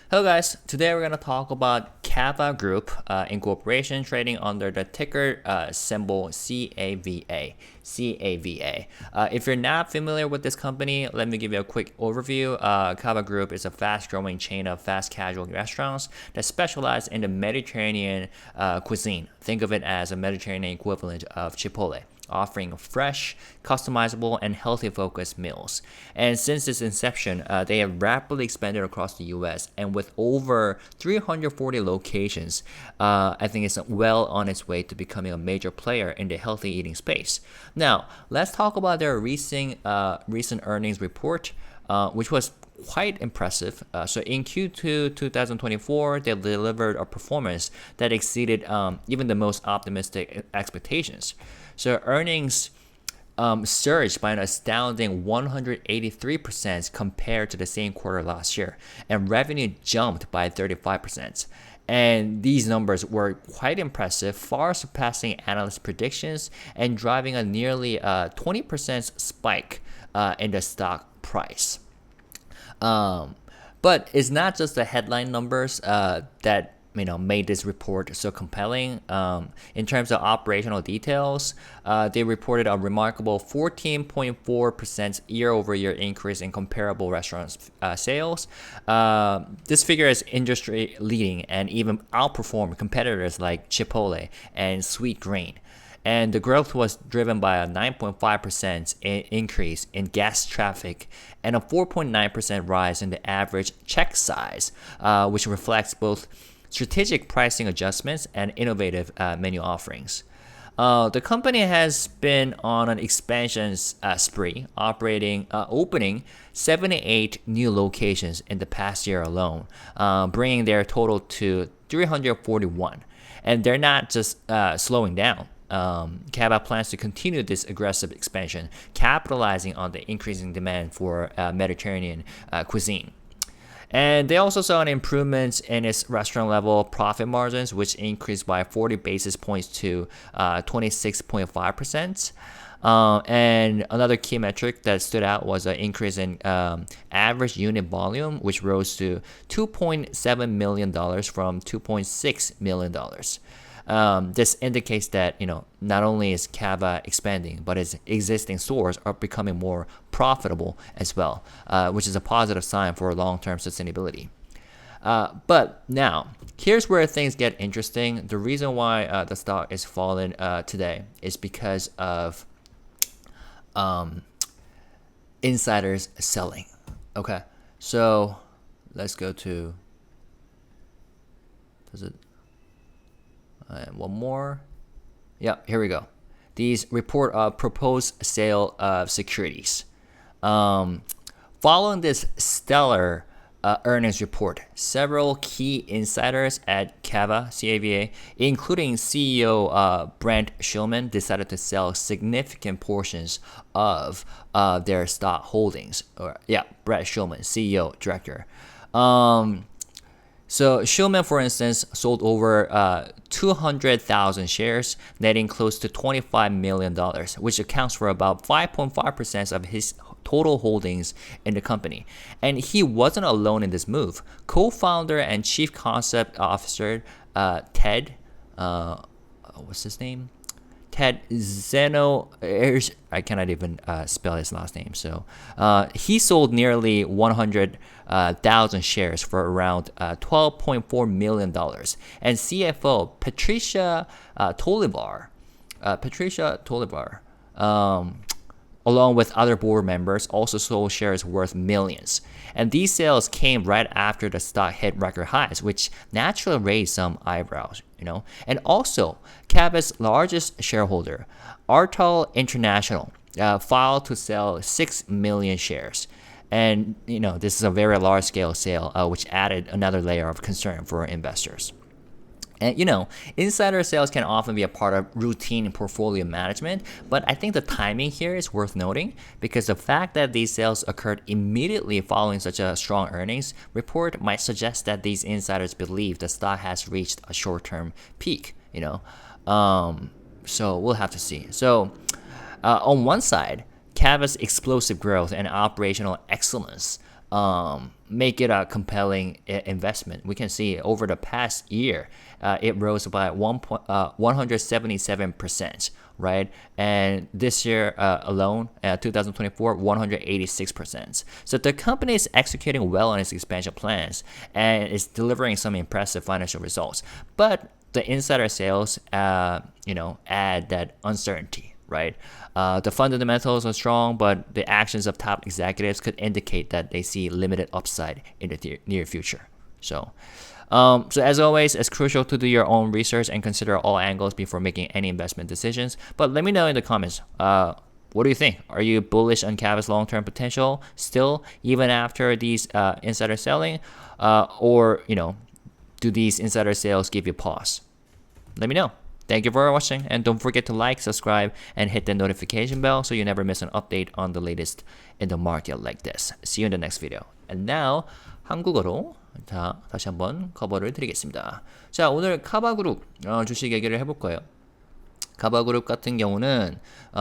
Hello guys, today we're going to talk about Cava Group Incorporation trading under the ticker symbol CAVA. CAVA. If you're not familiar with this company, let me give you a quick overview. Cava Group is a fast-growing chain of fast casual restaurants that specialize in the Mediterranean cuisine. Think of it as a Mediterranean equivalent of Chipotle, offering fresh, customizable, and healthy-focused meals. And since its inception, they have rapidly expanded across the U.S. and with over 340 locations, I think it's well on its way to becoming a major player in the healthy eating space. Now, let's talk about their recent earnings report, which was quite impressive. So in Q2 2024, they delivered a performance that exceeded even the most optimistic expectations. So earnings surged by an astounding 183% compared to the same quarter last year, and revenue jumped by 35%. And these numbers were quite impressive, far surpassing analyst predictions and driving a nearly 20% spike in the stock price. But it's not just the headline numbers that made this report so compelling. In terms of operational details, they reported a remarkable 14.4% year-over-year increase in comparable restaurant sales. This figure is industry leading and even outperformed competitors like Chipotle and Sweetgreen. And the growth was driven by a 9.5% increase in guest traffic and a 4.9% rise in the average check size, which reflects both strategic pricing adjustments and innovative menu offerings. The company has been on an expansion spree, opening 78 new locations in the past year alone, bringing their total to 341. And they're not just slowing down. Cava plans to continue this aggressive expansion, capitalizing on the increasing demand for Mediterranean cuisine. And they also saw an improvement in its restaurant level profit margins, which increased by 40 basis points to 26.5%. And another key metric that stood out was an increase in average unit volume, which rose to $2.7 million from $2.6 million. This indicates that not only is Cava expanding, but its existing stores are becoming more profitable as well, which is a positive sign for long-term sustainability. But now, here's where things get interesting. The reason why the stock is falling today is because of insiders selling. Okay, so let's go to. And one more. Yeah, here we go. These report proposed sale of securities. Following this stellar earnings report, several key insiders at Cava, CAVA, including CEO Brent Schulman, decided to sell significant portions of their stock holdings. Brent Schulman, CEO, director. So Schulman, for instance, sold over 200,000 shares, netting close to $25 million, which accounts for about 5.5% of his total holdings in the company. And he wasn't alone in this move. Co-founder and chief concept officer Ted, what's his name? Ted Zeno, I cannot even spell his last name. So he sold nearly 100,000 shares for around $12.4 million. And CFO Patricia Tolivar, along with other board members, also sold shares worth millions. And these sales came right after the stock hit record highs, which naturally raised some eyebrows, And also, Cava's largest shareholder, Artal International, filed to sell 6 million shares. And, this is a very large-scale sale, which added another layer of concern for investors. And insider sales can often be a part of routine portfolio management, but I think the timing here is worth noting because the fact that these sales occurred immediately following such a strong earnings report might suggest that these insiders believe the stock has reached a short-term peak, So we'll have to see. So on one side, Cava's explosive growth and operational excellence make it a compelling investment. We can see over the past year, it rose by 177%, right? And this year alone, 2024, 186%. So the company is executing well on its expansion plans and is delivering some impressive financial results. But the insider sales, add that uncertainty, right? The fundamentals are strong, but the actions of top executives could indicate that they see limited upside in the near future. So as always, it's crucial to do your own research and consider all angles before making any investment decisions. But let me know in the comments. What do you think? Are you bullish on Kava's long-term potential still, even after these insider selling? Or do these insider sales give you pause? Let me know. Thank you for watching, and don't forget to like, subscribe, and hit the notification bell so you never miss an update on the latest in the market like this. See you in the next video. And now 한국어로 다시 한번 커버를 드리겠습니다. 자, 오늘 카바그룹 주식 얘기를 해볼 거예요. 카바그룹 같은 경우는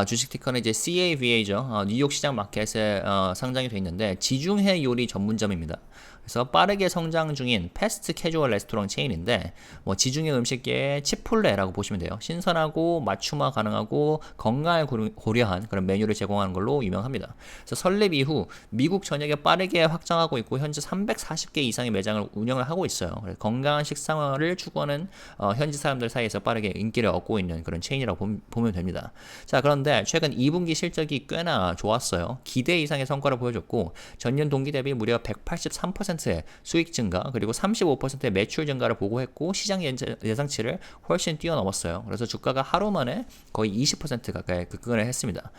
주식 티커는 이제 CAVA죠. 뉴욕 시장 마켓에 상장이 되어 있는데 지중해 요리 전문점입니다. 그래서 빠르게 성장 중인 패스트 캐주얼 레스토랑 체인인데 지중해 음식계의 치폴레라고 보시면 돼요. 신선하고 맞춤화 가능하고 건강을 고려한 그런 메뉴를 제공하는 걸로 유명합니다. 그래서 설립 이후 미국 전역에 빠르게 확장하고 있고 현재 340개 이상의 매장을 운영을 하고 있어요. 그래서 건강한 식생활을 추구하는 현지 사람들 사이에서 빠르게 인기를 얻고 있는 그런 체인이라고 보면 됩니다. 자, 그런데 최근 2분기 실적이 꽤나 좋았어요. 기대 이상의 성과를 보여줬고 전년 동기 대비 무려 183%의 수익 증가 그리고 35%의 매출 증가를 보고했고 시장 예상치를 훨씬 뛰어넘었어요. 그래서 주가가 하루 만에 거의 20% 가까이 급등을 했습니다.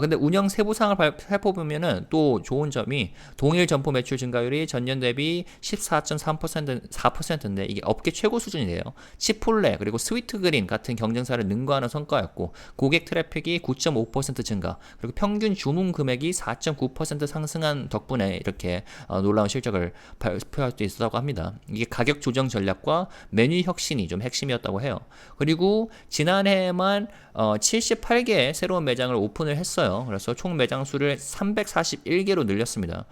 근데 운영 세부상을 살펴보면은 또 좋은 점이 동일 점포 매출 증가율이 전년 대비 14.3%인데 이게 업계 최고 수준이래요. 치폴레 그리고 스위트 그린 같은 경쟁사를 능가하는 성과였고 고객 트래픽이 9.5% 증가 그리고 평균 주문 금액이 4.9% 상승한 덕분에 이렇게 놀라운 실적을 발표할 수 있었다고 합니다. 이게 가격 조정 전략과 메뉴 혁신이 좀 핵심이었다고 해요. 그리고 지난해에만 78개의 새로운 매장을 오픈을 했어요. 그래서 총 매장 수를 341개로 늘렸습니다.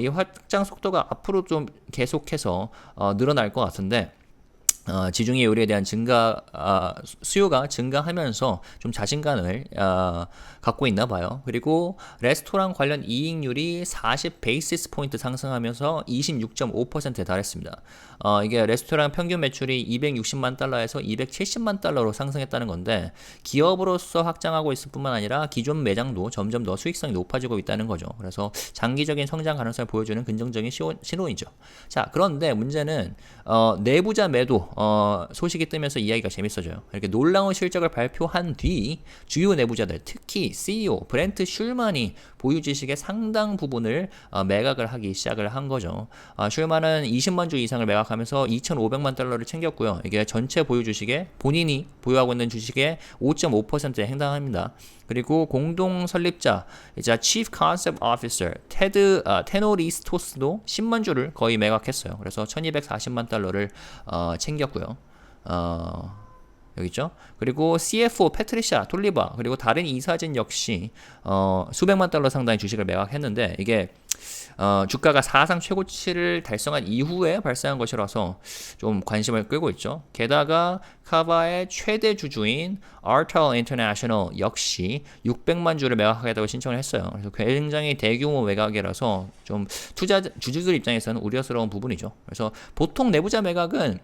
이 확장 속도가 앞으로 좀 계속해서 늘어날 것 같은데 지중해 요리에 대한 수요가 증가하면서 좀 자신감을 갖고 있나 봐요. 그리고 레스토랑 관련 이익률이 40 베이시스 포인트 상승하면서 26.5%에 달했습니다. 이게 레스토랑 평균 매출이 260만 달러에서 270만 달러로 상승했다는 건데 기업으로서 확장하고 있을 뿐만 아니라 기존 매장도 점점 더 수익성이 높아지고 있다는 거죠. 그래서 장기적인 성장 가능성을 보여주는 긍정적인 신호이죠. 자, 그런데 문제는 내부자 매도 소식이 뜨면서 이야기가 재밌어져요. 이렇게 놀라운 실적을 발표한 뒤 주요 내부자들 특히 CEO 브렌트 슐만이 보유 주식의 상당 부분을 매각을 하기 시작을 한 거죠. 슐만은 20만 주 이상을 매각하면서 2,500만 달러를 챙겼고요. 이게 전체 보유 주식에 본인이 보유하고 있는 주식의 5.5%에 해당합니다. 그리고 공동 설립자 이제 Chief Concept Officer 테드 테노리스토스도 10만 주를 거의 매각했어요. 그래서 1,240만 달러를 챙겼고요. 여기 있죠. 그리고 CFO 패트리샤 톨리바 그리고 다른 이사진 역시 수백만 달러 상당의 주식을 매각했는데 이게 주가가 사상 최고치를 달성한 이후에 발생한 것이라서 좀 관심을 끌고 있죠. 게다가 카바의 최대 주주인 Artel International 역시 600만 주를 매각하겠다고 신청을 했어요. 그래서 굉장히 대규모 매각이라서 좀 주주들 입장에서는 우려스러운 부분이죠. 그래서 보통 내부자 매각은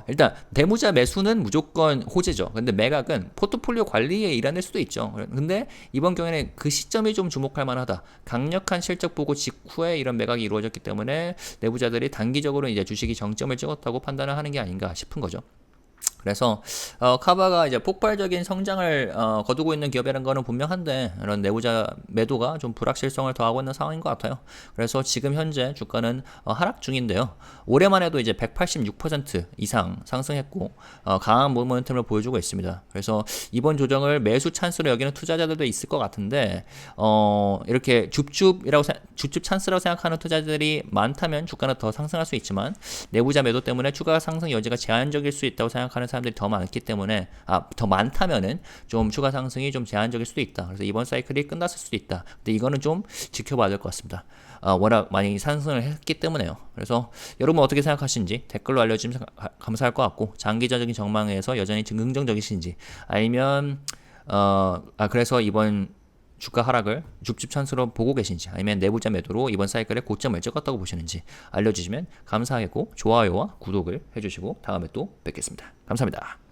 일단 대무자 매수는 무조건 호재죠. 근데 매각은 포트폴리오 관리의 일환일 수도 있죠. 근데 이번 경우에는 그 시점이 좀 주목할 만하다. 강력한 실적 보고 직후에 이런 매각이 이루어졌기 때문에 내부자들이 단기적으로 이제 주식이 정점을 찍었다고 판단을 하는 게 아닌가 싶은 거죠. 그래서 카바가 이제 폭발적인 성장을 거두고 있는 기업이라는 거는 분명한데 이런 내부자 매도가 좀 불확실성을 더하고 있는 상황인 것 같아요. 그래서 지금 현재 주가는 하락 중인데요. 올해만 해도 이제 186% 이상 상승했고 강한 모멘텀을 보여주고 있습니다. 그래서 이번 조정을 매수 찬스로 여기는 투자자들도 있을 것 같은데 이렇게 줍줍 찬스라고 생각하는 투자자들이 많다면 주가는 더 상승할 수 있지만 내부자 매도 때문에 추가 상승 여지가 제한적일 수 있다고 생각하는 사람들이 더 많기 때문에 더 많다면은 좀 추가 상승이 좀 제한적일 수도 있다. 그래서 이번 사이클이 끝났을 수도 있다. 근데 이거는 좀 지켜봐야 될 것 같습니다. 워낙 많이 상승을 했기 때문에요. 그래서 여러분 어떻게 생각하시는지 댓글로 알려주시면 감사할 것 같고, 장기적인 전망에서 여전히 긍정적이신지, 아니면 그래서 이번 주가 하락을 줍줍 찬스로 보고 계신지, 아니면 내부자 매도로 이번 사이클의 고점을 찍었다고 보시는지 알려주시면 감사하겠고, 좋아요와 구독을 해주시고 다음에 또 뵙겠습니다. 감사합니다.